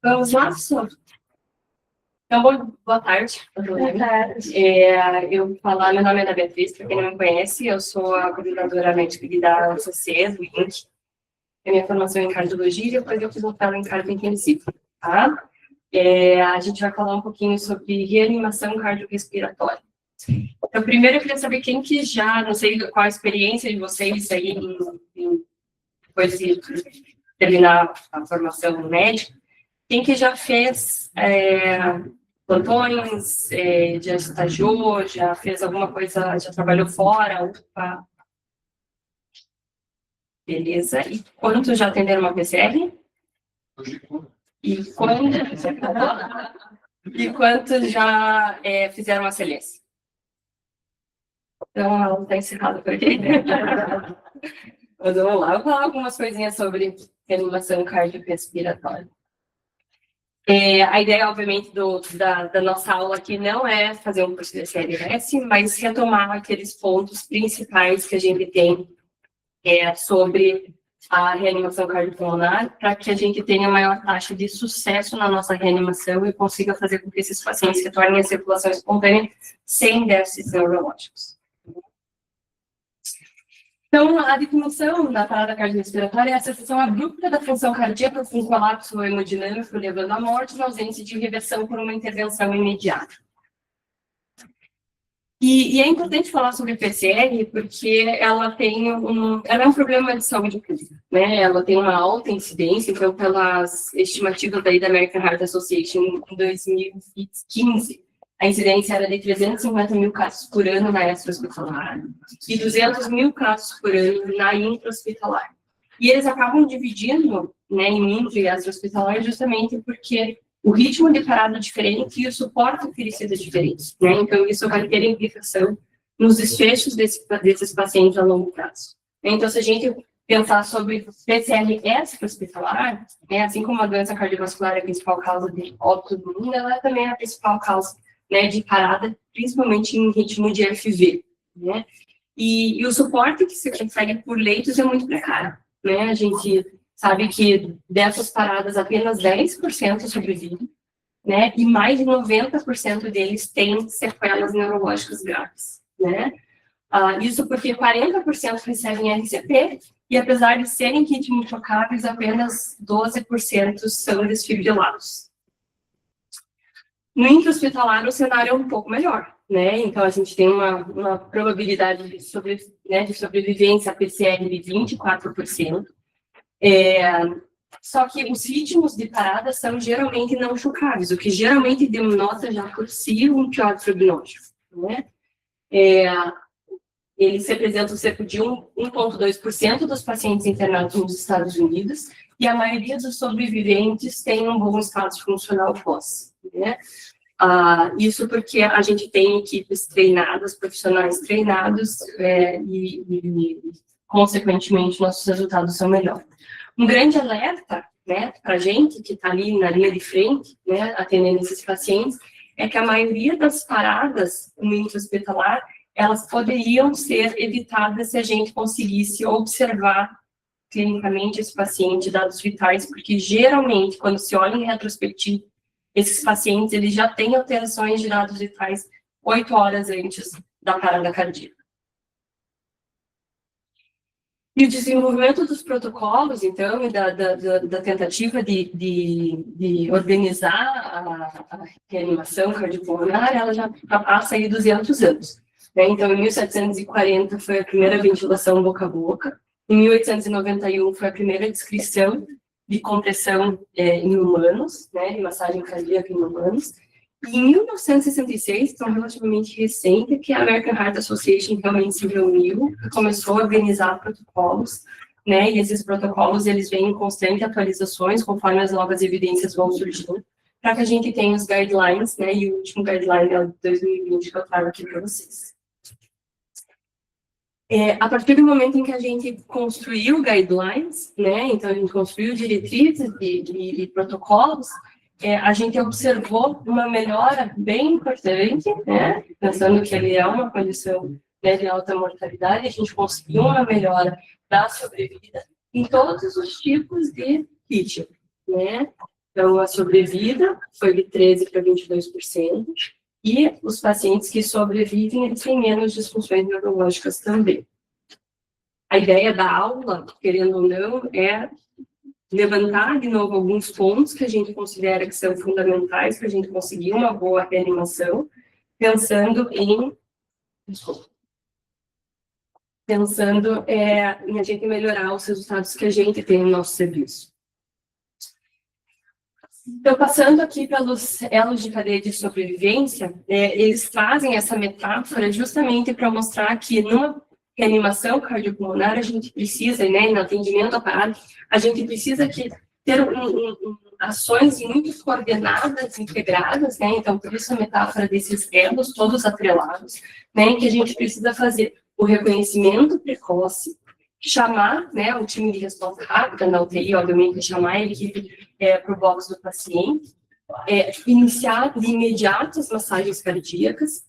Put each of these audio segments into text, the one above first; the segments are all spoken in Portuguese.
Vamos lá, pessoal? Então, boa tarde. Boa tarde. Eu falar, meu nome é Ana Beatriz, para quem não me conhece, eu sou a coordenadora médica da UCC, do INC. A minha formação é em cardiologia e depois eu fiz doutorado em cardio intensivo, tá? A gente vai falar um pouquinho sobre reanimação cardiorrespiratória. Então, primeiro eu queria saber quem que já, não sei qual a experiência de vocês aí, depois de terminar a formação médica, quem que já fez plantões, já estagiou, já fez alguma coisa, já trabalhou fora? Opa. Beleza. E quantos já atenderam uma PCR? E quantos já fizeram uma CLS? Então, ela está encerrada por aqui. Mas vamos lá, eu vou falar algumas coisinhas sobre reanimação cardiorrespiratória. A ideia, obviamente, da nossa aula aqui não é fazer um curso de CLS, mas retomar aqueles pontos principais que a gente tem sobre a reanimação cardiopulmonar, para que a gente tenha maior taxa de sucesso na nossa reanimação e consiga fazer com que esses pacientes retornem à circulação espontânea sem déficits neurológicos. Então, a definição da parada cardiorrespiratória é a cessação abrupta da função cardíaca com colapso hemodinâmico, levando à morte na ausência de reversão por uma intervenção imediata. E é importante falar sobre a PCR porque ela é um problema de saúde pública, né? Ela tem uma alta incidência, então, pelas estimativas daí da American Heart Association, em 2015, a incidência era de 350 mil casos por ano na extra-hospitalar e 200 mil casos por ano na intra-hospitalar. E eles acabam dividindo, né, em intra e extra-hospitalar justamente porque o ritmo de parada é diferente e o suporte oferecido é diferente, né? Então, isso vai ter implicação nos desfechos desses pacientes a longo prazo. Então, se a gente pensar sobre PCR extra-hospitalar, assim como a doença cardiovascular é a principal causa de óbito do mundo, ela é também a principal causa, né, de parada, principalmente em ritmo de FV, né? E o suporte que se consegue por leitos é muito precário, né? A gente sabe que dessas paradas apenas 10% sobrevivem, né? E mais de 90% deles têm sequelas neurológicas graves, né? Isso porque 40% recebem RCP e apesar de serem ritmos chocáveis, apenas 12% são desfibrilados. No intra-hospitalar, o cenário é um pouco melhor, né? Então, a gente tem uma probabilidade de sobrevivência à PCR de 24%. Só que os ritmos de parada são geralmente não chocáveis, o que geralmente denota já por si um pior prognóstico, né? Eles representam cerca de 1,2% dos pacientes internados nos Estados Unidos e a maioria dos sobreviventes tem um bom estado funcional pós, né? Isso porque a gente tem equipes treinadas, profissionais treinados e consequentemente, nossos resultados são melhores. Um grande alerta, né, para a gente que está ali na linha de frente, né, atendendo esses pacientes, é que a maioria das paradas no intra-hospitalar, elas poderiam ser evitadas se a gente conseguisse observar clinicamente esse paciente, dados vitais, porque geralmente, quando se olha em retrospectiva, esses pacientes, eles já têm alterações de dados vitais 8 horas antes da parada cardíaca. E o desenvolvimento dos protocolos, então, e da tentativa de organizar a reanimação cardiopulmonar, ela já passa aí 200 anos. Né? Então, em 1740 foi a primeira ventilação boca a boca, em 1891 foi a primeira descrição de compressão em humanos, né, de massagem cardíaca em humanos, e em 1966, então relativamente recente, que a American Heart Association realmente se reuniu e começou a organizar protocolos, né, e esses protocolos, eles vêm em constante atualizações, conforme as novas evidências vão surgindo, para que a gente tenha os guidelines, né, e o último guideline é o de 2020 que eu trago aqui para vocês. A partir do momento em que a gente construiu guidelines, né, então a gente construiu diretrizes de protocolos, a gente observou uma melhora bem importante, né, pensando que ele é uma condição, né, de alta mortalidade, a gente conseguiu uma melhora da sobrevida em todos os tipos de ritmo, né, Então, a sobrevida foi de 13% para 22%, e os pacientes que sobrevivem, eles têm menos disfunções neurológicas também. A ideia da aula, querendo ou não, é levantar de novo alguns pontos que a gente considera que são fundamentais para a gente conseguir uma boa reanimação, pensando em em a gente melhorar os resultados que a gente tem no nosso serviço. Então, passando aqui pelos elos de cadeia de sobrevivência, eles trazem essa metáfora justamente para mostrar que numa reanimação cardiopulmonar a gente precisa, né, no atendimento à parada, a gente precisa ter ações muito coordenadas, integradas, né, então por isso a metáfora desses elos todos atrelados, né, que a gente precisa fazer o reconhecimento precoce, chamar, né, o time de resposta rápida na UTI, obviamente, chamar a equipe para o box do paciente, iniciar de imediato as massagens cardíacas,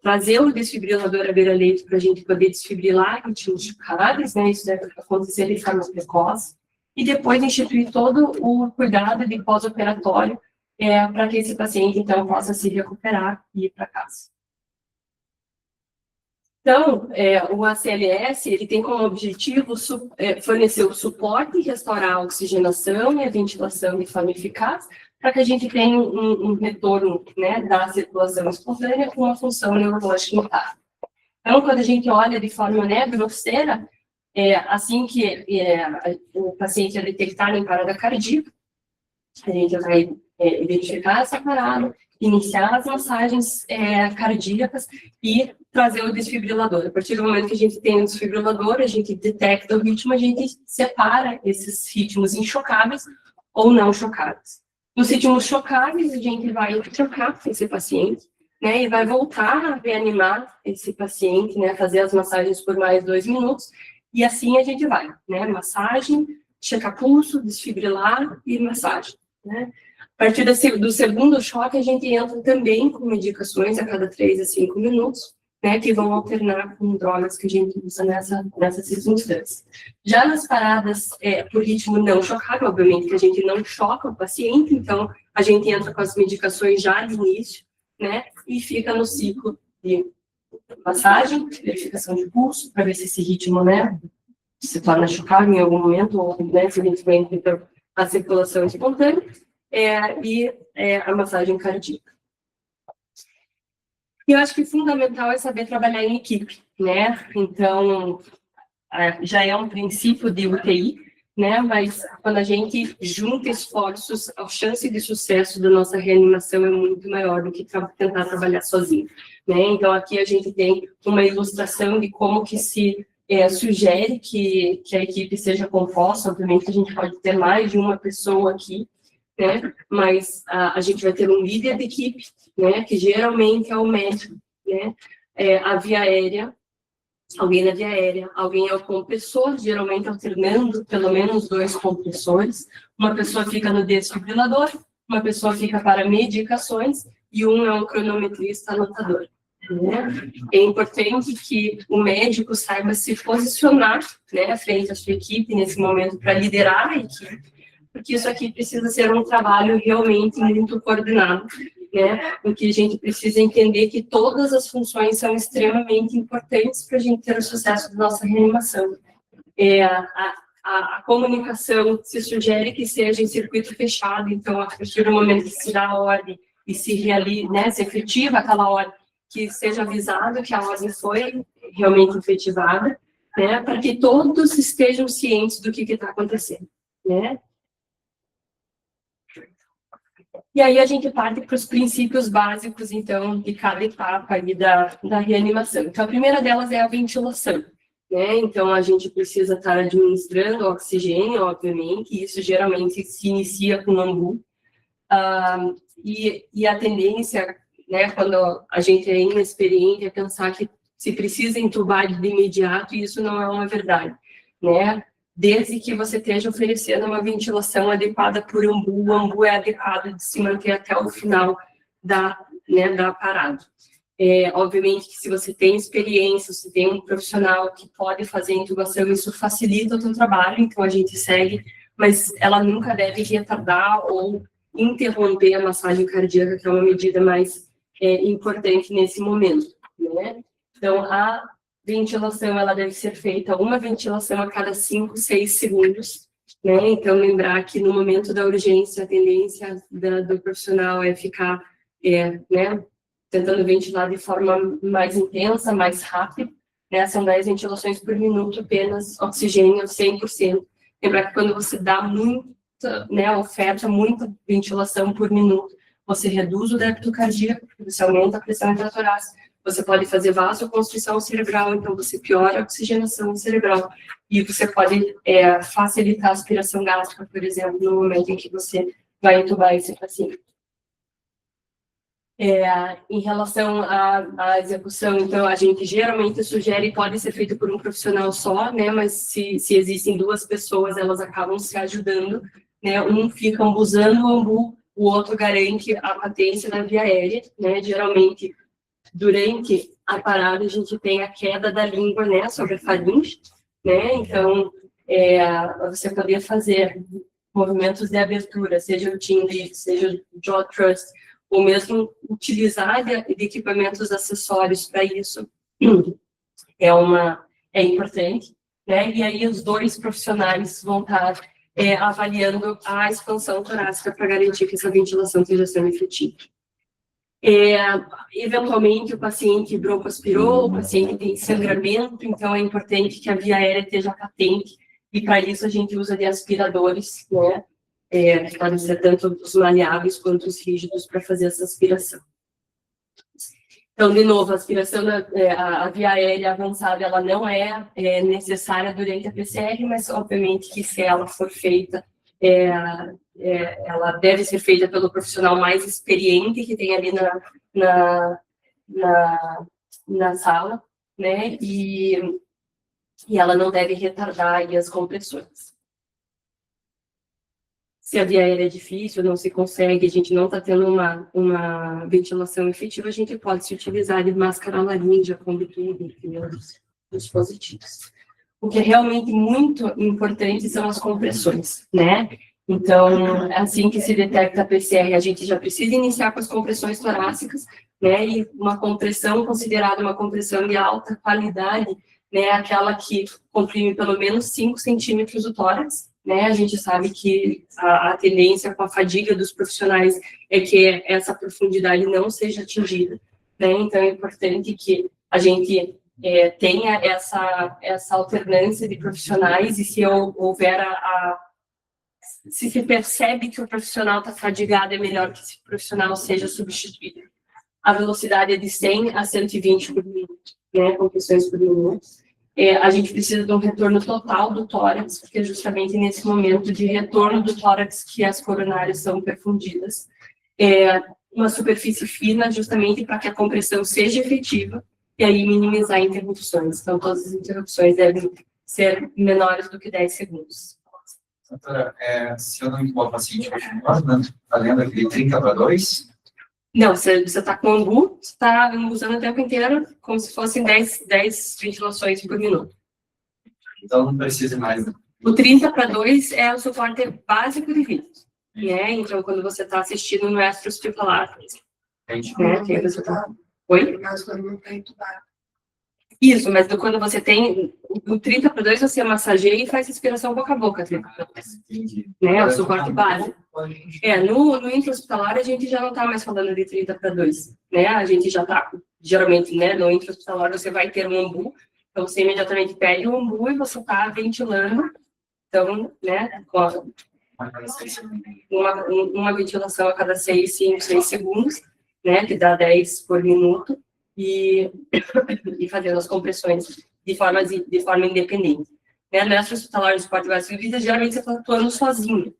trazer o desfibrilador à beira-leito para a gente poder desfibrilar ritmos chocáveis, né, isso deve acontecer de forma precoce, e depois instituir todo o cuidado de pós-operatório para que esse paciente, então, possa se recuperar e ir para casa. Então, o ACLS, ele tem como objetivo fornecer o suporte e restaurar a oxigenação e a ventilação de forma eficaz, para que a gente tenha um retorno, né, da circulação espontânea com uma função neurológica notável. Então, quando a gente olha de forma, né, grosseira, assim que o paciente é detectado em parada cardíaca, a gente vai identificar essa parada, iniciar as massagens cardíacas e trazer o desfibrilador. A partir do momento que a gente tem o desfibrilador, a gente detecta o ritmo, a gente separa esses ritmos inchocáveis ou não chocáveis. Nos ritmos chocáveis, a gente vai trocar esse paciente, né, e vai voltar a reanimar esse paciente, né, fazer as massagens por mais 2 minutos, e assim a gente vai, né, massagem, checar pulso, desfibrilar e massagem, né. A partir do segundo choque, a gente entra também com medicações a cada 3 a 5 minutos, né, que vão alternar com drogas que a gente usa nessas circunstâncias. Já nas paradas por ritmo não chocável, obviamente que a gente não choca o paciente, então a gente entra com as medicações já de início, né, e fica no ciclo de massagem, verificação de pulso, para ver se esse ritmo, né, se torna chocável em algum momento, ou, né, se a gente vai entrar a circulação espontânea, e a massagem cardíaca. E eu acho que fundamental é saber trabalhar em equipe, né? Então, já é um princípio de UTI, né? Mas quando a gente junta esforços, a chance de sucesso da nossa reanimação é muito maior do que tentar trabalhar sozinho, né? Então, aqui a gente tem uma ilustração de como que se sugere que a equipe seja composta. Obviamente, a gente pode ter mais de uma pessoa aqui, né? Mas a gente vai ter um líder de equipe, né? Que geralmente é o médico, né? A via aérea, alguém na via aérea, alguém é o compressor, geralmente alternando pelo menos 2 compressores, uma pessoa fica no desfibrilador, uma pessoa fica para medicações e um é um cronometrista anotador, né? É importante que o médico saiba se posicionar, né, frente à sua equipe nesse momento para liderar a equipe, porque isso aqui precisa ser um trabalho realmente muito coordenado, né? Porque a gente precisa entender que todas as funções são extremamente importantes para a gente ter o sucesso da nossa reanimação. A comunicação se sugere que seja em circuito fechado, então, a partir do momento que se dá a ordem e se realiza, né, se efetiva aquela ordem, que seja avisado que a ordem foi realmente efetivada, né, para que todos estejam cientes do que está acontecendo, né? E aí a gente parte para os princípios básicos, então, de cada etapa ali da reanimação. Então, a primeira delas é a ventilação, né? Então, a gente precisa estar administrando oxigênio, obviamente, e isso geralmente se inicia com AMBU. E a tendência, né, quando a gente é inexperiente, é pensar que se precisa entubar de imediato, e isso não é uma verdade, né? Desde que você esteja oferecendo uma ventilação adequada por AMBU, o AMBU é adequado de se manter até o final da parada. Obviamente que se você tem experiência, se tem um profissional que pode fazer a intubação, isso facilita o seu trabalho, então a gente segue mas ela nunca deve retardar ou interromper a massagem cardíaca, que é uma medida mais importante nesse momento, né? Então, a ventilação, ela deve ser feita, uma ventilação a cada 5, 6 segundos, né? Então, lembrar que no momento da urgência, a tendência do profissional é ficar, né, tentando ventilar de forma mais intensa, mais rápida, né? São 10 ventilações por minuto, apenas oxigênio 100%. Lembrar que quando você dá muita, né, oferta, muita ventilação por minuto, você reduz o débito cardíaco, porque você aumenta a pressão intratorácica, você pode fazer vasoconstrição cerebral, então você piora a oxigenação cerebral, e você pode facilitar a aspiração gástrica, por exemplo, no momento em que você vai entubar esse paciente. Em relação à execução, então, a gente geralmente sugere, pode ser feito por um profissional só, né, mas se existem 2 pessoas, elas acabam se ajudando, né, um fica ambuzando o ambu, o outro garante a patência da via aérea, né, geralmente, durante a parada, a gente tem a queda da língua, né, sobre a faringe, né, então, você poderia fazer movimentos de abertura, seja o chin lift, seja o jaw thrust, ou mesmo utilizar de equipamentos acessórios para isso, é importante, né, e aí os 2 profissionais vão estar avaliando a expansão torácica para garantir que essa ventilação esteja sendo efetiva. Eventualmente, o paciente broncoaspirou, o paciente tem sangramento, então é importante que a via aérea esteja patente, e para isso a gente usa de aspiradores, né, que podem ser tanto os maleáveis quanto os rígidos para fazer essa aspiração. Então, de novo, a aspiração a via aérea avançada, ela não é necessária durante a PCR, mas obviamente que se ela for feita, ela deve ser feita pelo profissional mais experiente que tem ali na sala, né? E ela não deve retardar aí as compressões. Se a via aérea é difícil, não se consegue, a gente não está tendo uma ventilação efetiva, a gente pode se utilizar de máscara laríngea, com tudo, enfim, outros dispositivos. O que é realmente muito importante são as compressões, né? Então, assim que se detecta a PCR, a gente já precisa iniciar com as compressões torácicas, né? E uma compressão considerada uma compressão de alta qualidade, né? Aquela que comprime pelo menos 5 centímetros do tórax, né? A gente sabe que a tendência com a fadiga dos profissionais é que essa profundidade não seja atingida, né? Então, é importante que a gente tenha essa alternância de profissionais, e se houver se percebe que o profissional está fadigado, é melhor que esse profissional seja substituído. A velocidade é de 100 a 120 por minuto, né, compressões por minuto. A gente precisa de um retorno total do tórax, porque é justamente nesse momento de retorno do tórax que as coronárias são perfundidas. Uma superfície fina, justamente para que a compressão seja efetiva, e aí minimizar interrupções. Então, todas as interrupções devem ser menores do que 10 segundos. Doutora, se eu não me engano, o paciente está lendo aquele 30/2? Não, você está com ambu, você está usando o tempo inteiro como se fossem 10 ventilações por minuto. Então, não precisa mais. O 30/2 é o suporte básico de vida, né? Então, quando você está assistindo no extra-hospitalar, né? Que você tá... Oi? Mas quando não está entubado. Isso, mas quando você tem o 30/2, você massageia e faz respiração boca a boca. Né? É o suporte básico. No intra-hospitalar, a gente já não está mais falando de 30/2. Né? A gente já está, geralmente, né, no intra-hospitalar, você vai ter um ambu, então você imediatamente pede o ambu e você está ventilando. Então, né, uma ventilação a cada 6 segundos, né, que dá 10 por minuto. E fazendo as compressões de forma independente. Né? No extra-hospitalar, no suporte básico de vida, geralmente você está atuando sozinho,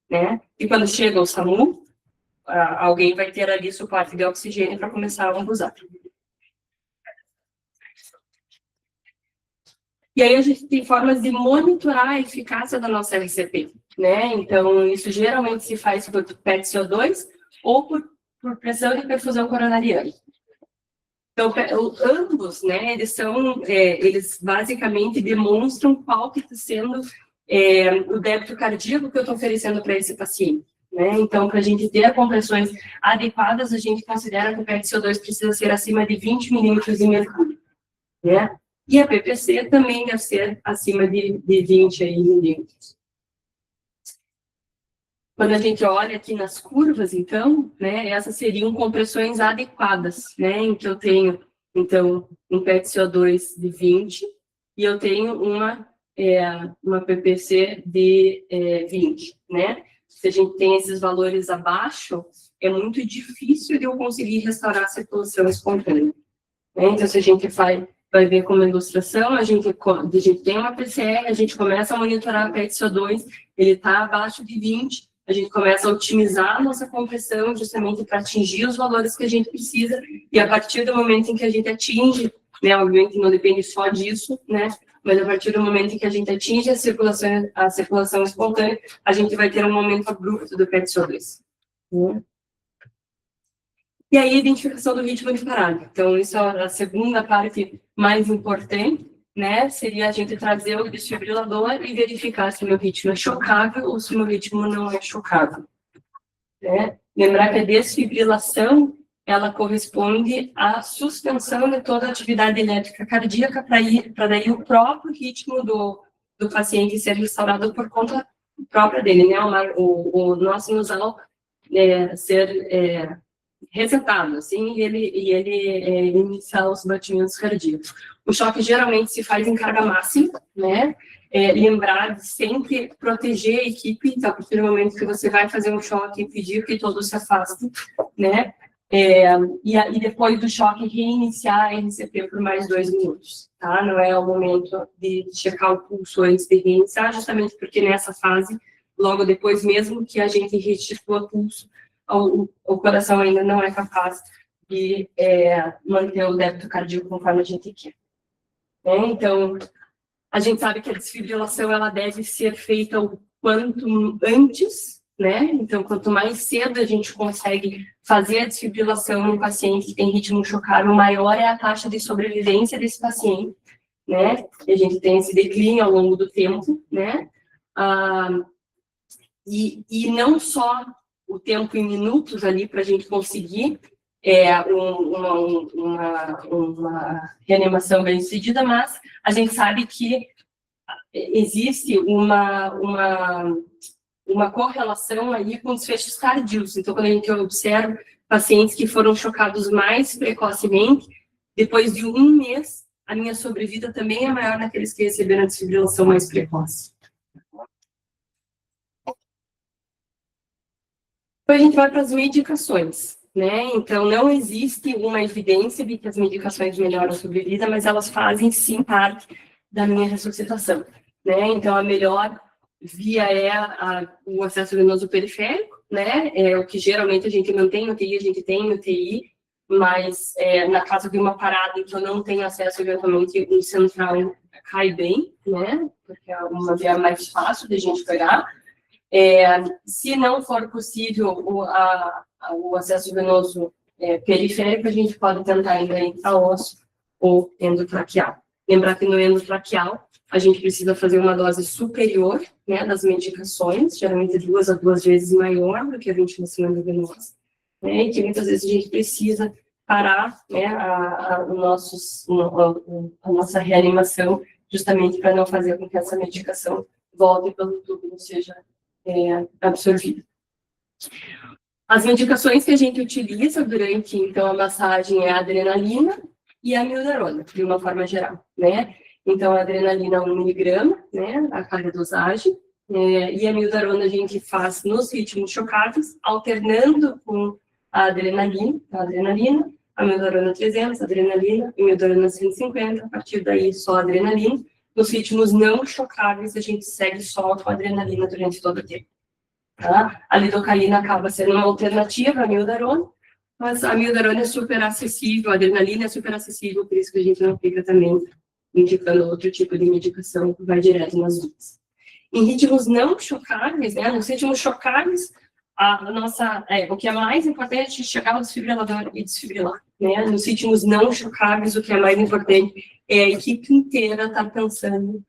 né? E quando chega o SAMU, alguém vai ter ali suporte de oxigênio para começar a ambusar. E aí a gente tem formas de monitorar a eficácia da nossa RCP, né? Então, isso geralmente se faz por PET-CO2 ou por pressão de perfusão coronariana. Então, ambos, né, eles basicamente demonstram qual que está sendo o débito cardíaco que eu estou oferecendo para esse paciente. Né? Então, para a gente ter compressões adequadas, a gente considera que o PET-CO2 precisa ser acima de 20 milímetros de mercúrio. Né? E a PPC também deve ser acima de 20 milímetros. Quando a gente olha aqui nas curvas, então, né, essas seriam compressões adequadas, né, em que eu tenho, então, um PET-CO2 de 20 e eu tenho uma PPC de 20, né? Se a gente tem esses valores abaixo, é muito difícil de eu conseguir restaurar a circulação espontânea. Né? Então, se a gente vai ver como ilustração, a gente tem uma PCR, a gente começa a monitorar o PET-CO2, ele está abaixo de 20, a gente começa a otimizar a nossa compressão justamente para atingir os valores que a gente precisa, e a partir do momento em que a gente atinge, né, obviamente não depende só disso, né, mas a partir do momento em que a gente atinge a circulação espontânea, a gente vai ter um aumento abrupto do PET-CO2. Né? E aí, a identificação do ritmo de parada. Então, isso é a segunda parte mais importante, né? Seria a gente trazer o desfibrilador e verificar se o meu ritmo é chocável ou se o meu ritmo não é chocável. Né? Lembrar que a desfibrilação, ela corresponde à suspensão de toda a atividade elétrica cardíaca para daí o próprio ritmo do paciente ser restaurado por conta própria dele, né? O nosso sinusal ser resetado, assim, e ele iniciar os batimentos cardíacos. O choque geralmente se faz em carga máxima, né? Lembrar de sempre proteger a equipe, então, a partir do momento que você vai fazer um choque, pedir que todos se afastem, né? E depois do choque, reiniciar a RCP por mais 2 minutos, tá? Não é o momento de checar o pulso antes de reiniciar, justamente porque nessa fase, logo depois, mesmo que a gente restitua o pulso, o coração ainda não é capaz de manter o débito cardíaco conforme a gente quer. Então, a gente sabe que a desfibrilação ela deve ser feita o quanto antes, né? Então, quanto mais cedo a gente consegue fazer a desfibrilação no paciente que tem ritmo chocável, maior é a taxa de sobrevivência desse paciente, né? E a gente tem esse declínio ao longo do tempo, né? E não só o tempo em minutos ali para a gente conseguir uma reanimação bem-sucedida, mas a gente sabe que existe uma correlação aí com os fechos cardíacos. Então, quando a gente observa pacientes que foram chocados mais precocemente, depois de 1 mês, a minha sobrevida também é maior naqueles que receberam a desfibrilação mais precoce. Depois a gente vai para as medicações, né? Então, não existe uma evidência de que as medicações melhoram a sobrevida, mas elas fazem, sim, parte da minha ressuscitação, né? Então, a melhor via é o acesso venoso periférico, né? O que geralmente a gente mantém no UTI, a gente tem no UTI, mas na caso de uma parada em que eu não tenho acesso, eventualmente, o central cai bem, né? Porque é uma via mais fácil de a gente pegar. Se não for possível o acesso venoso periférico, a gente pode tentar ainda intraosso ou endotraqueal. Lembrar que no endotraqueal, a gente precisa fazer uma dose superior, né, das medicações, geralmente 2 a 2 vezes maior do que a ventilação endovenosa, né, e que muitas vezes a gente precisa parar, né, a nossa reanimação, justamente para não fazer com que essa medicação volte pelo tubo, ou seja, absorvida. As medicações que a gente utiliza durante, então, a massagem é a adrenalina e a amiodarona, de uma forma geral, né? Então, a adrenalina 1 miligrama, né, a cada dosagem, e a amiodarona a gente faz nos ritmos chocados, alternando com a adrenalina, a amiodarona 300, adrenalina, a amiodarona 150, a partir daí só a adrenalina. Nos ritmos não chocáveis, a gente segue só com a adrenalina durante todo o tempo. Tá? A lidocaína acaba sendo uma alternativa à amiodarona, mas a amiodarona é super acessível, a adrenalina é super acessível, por isso que a gente não fica também indicando outro tipo de medicação que vai direto nas vias. Em ritmos não chocáveis, né, nos ritmos chocáveis, o que é mais importante é chegar ao desfibrilador e desfibrilar. Né? Nos ritmos não chocáveis, o que é mais importante é a equipe inteira estar pensando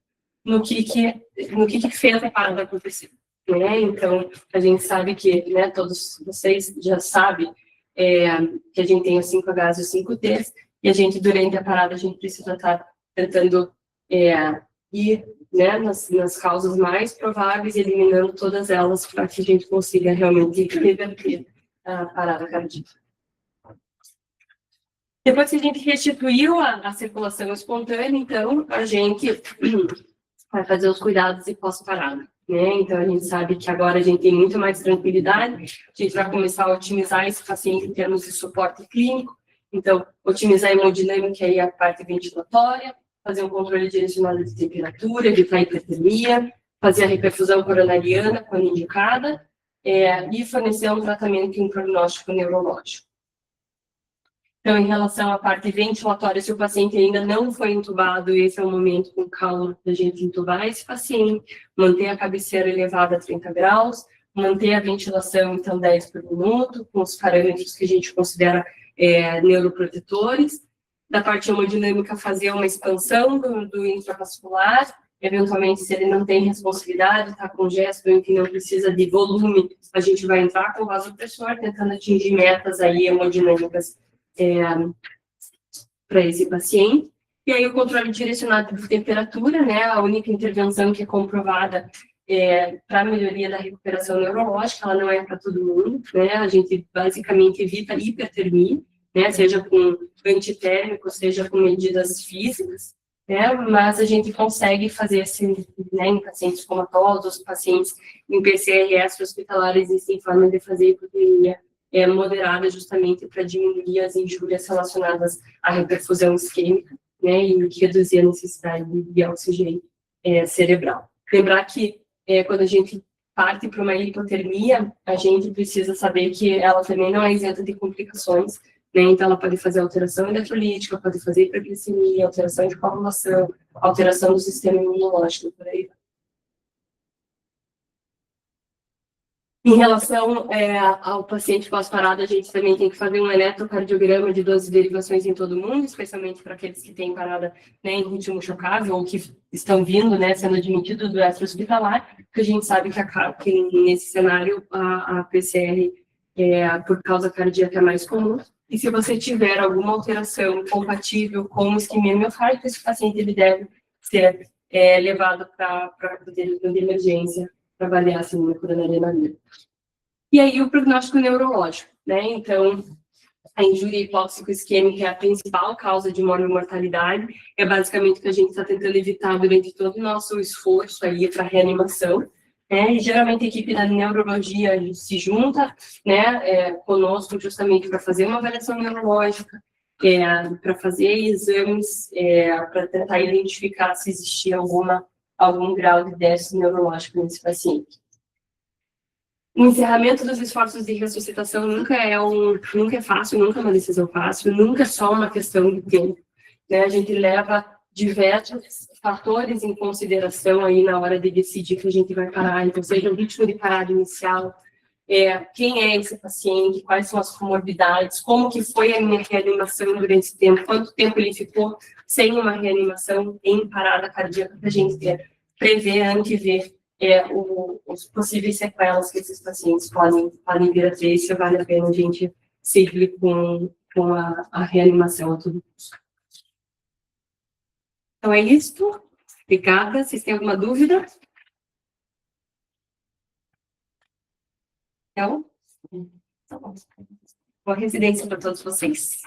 no que fez a parada acontecer. Né? Então, a gente sabe que, né, todos vocês já sabem que a gente tem os 5Hs e os 5Ts, e a gente, durante a parada, a gente precisa estar tentando ir, né, nas causas mais prováveis, eliminando todas elas para que a gente consiga realmente reverter a parada cardíaca. Depois que a gente restituiu a circulação espontânea, então, a gente vai fazer os cuidados de pós-parada. Né? Então, a gente sabe que agora a gente tem muito mais tranquilidade, a gente vai começar a otimizar esse paciente em termos de suporte clínico, então, otimizar a hemodinâmica e a parte ventilatória, fazer um controle direcionado de temperatura, evitar hipertermia, fazer a reperfusão coronariana quando indicada, e fornecer um tratamento e um prognóstico neurológico. Então, em relação à parte ventilatória, se o paciente ainda não foi entubado, esse é o momento com calma da gente entubar esse paciente, manter a cabeceira elevada a 30 graus, manter a ventilação, então, 10 por minuto, com os parâmetros que a gente considera neuroprotetores. Da parte hemodinâmica, fazer uma expansão do intravascular, eventualmente, se ele não tem responsividade, está com gesto, que não precisa de volume, a gente vai entrar com vasopressor, tentando atingir metas aí hemodinâmicas para esse paciente. E aí o controle direcionado de temperatura, né, a única intervenção que é comprovada para a melhoria da recuperação neurológica, ela não é para todo mundo, né, a gente basicamente evita hipertermia, né, seja com antitérmico, seja com medidas físicas, né, mas a gente consegue fazer assim, né, em pacientes comatosos, pacientes em PCR extra-hospitalar, existem formas de fazer hipotermia moderada justamente para diminuir as injúrias relacionadas à reperfusão isquêmica, né, e reduzir a necessidade de oxigênio cerebral. Lembrar que quando a gente parte para uma hipotermia, a gente precisa saber que ela também não é isenta de complicações, né, então ela pode fazer alteração eletrolítica, pode fazer hiperglicemia, alteração de coagulação, alteração do sistema imunológico, por aí. Em relação ao paciente pós-parada, a gente também tem que fazer um eletrocardiograma de 12 derivações em todo mundo, especialmente para aqueles que têm parada, né, em ritmo chocável ou que estão vindo, né, sendo admitidos do extra-hospitalar, porque a gente sabe que nesse cenário a PCR por causa cardíaca é mais comum. E se você tiver alguma alteração compatível com isquemia miocárdica, esse paciente ele deve ser levado para o de emergência para avaliar a síndrome coronariana. E aí o prognóstico neurológico, né? Então, a injúria hipóxico-isquêmica é a principal causa de mortalidade, é basicamente o que a gente está tentando evitar durante todo o nosso esforço aí para reanimação, né? E geralmente a equipe da neurologia se junta, né, conosco justamente para fazer uma avaliação neurológica, para fazer exames, para tentar identificar se existia algum grau de déficit neurológico nesse paciente. O encerramento dos esforços de ressuscitação nunca é fácil, nunca é uma decisão fácil, nunca é só uma questão de tempo, né? A gente leva diversos fatores em consideração aí na hora de decidir que a gente vai parar, então seja o ritmo de parada inicial, quem é esse paciente, quais são as comorbidades, como que foi a minha reanimação durante esse tempo, quanto tempo ele ficou sem uma reanimação em parada cardíaca, para a gente prever, antever os possíveis sequelas que esses pacientes podem vir a ter, se vale a pena a gente seguir com a reanimação a todo custo. Então é isso. Obrigada. Vocês têm alguma dúvida? Não? Tá bom. Boa residência para todos vocês.